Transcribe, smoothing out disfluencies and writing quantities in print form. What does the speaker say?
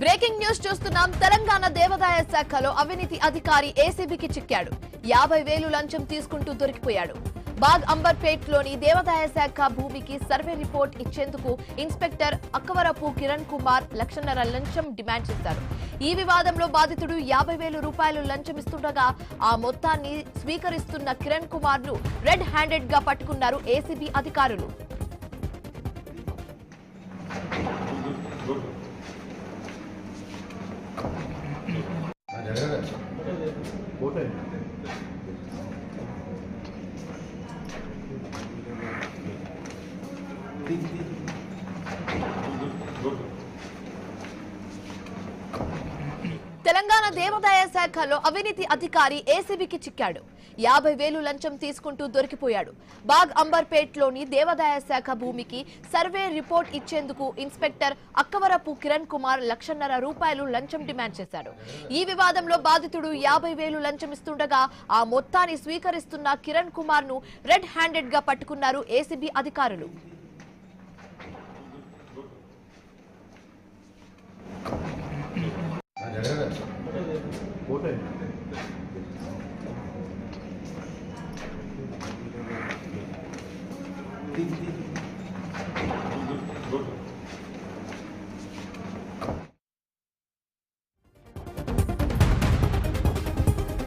Breaking news చూస్తున్నాం. తెలంగాణ దేవాదాయ శాఖలో అవినీతి అధికారి ఏసీబీకి చిక్కాడు. 50,000 లంచం తీసుకుంటూ దొరికిపోయాడు. బాగ్ అంబర్పేట్లోని దేవాదాయ శాఖ భూమికి సర్వే రిపోర్ట్ ఇచ్చేందుకు ఇన్స్పెక్టర్ అక్కవరపు కిరణ్ కుమార్ 1,50,000 లంచం డిమాండ్ చేశారు. ఈ వివాదంలో బాధితుడు 50,000 రూపాయలు లంచం ఇస్తుండగా ఆ మొత్తాన్ని స్వీకరిస్తున్న కిరణ్ కుమార్ ను రెడ్ హ్యాండెడ్ గా పట్టుకున్నారు ఏసీబీ అధికారులు. తెలంగాణ దేవాదాయ శాఖలో అవినీతి అధికారి ఏసీబీకి చిక్కాడు. 50,000 లంచం తీసుకుంటూ దొరికిపోయాడు. బాగ్ అంబర్పేట్లోని దేవాదాయ శాఖ భూమికి సర్వే రిపోర్ట్ ఇచ్చేందుకు ఇన్స్పెక్టర్ అక్కవరపు కిరణ్ కుమార్ 1,50,000 రూపాయలు లంచం డిమాండ్ చేశారు. ఈ వివాదంలో బాధితుడు 50,000 లంచం ఇస్తుండగా ఆ మొత్తాన్ని స్వీకరిస్తున్న కిరణ్ కుమార్ ను రెడ్ హ్యాండెడ్ గా పట్టుకున్నారు ఏసీబీ అధికారులు. పోతే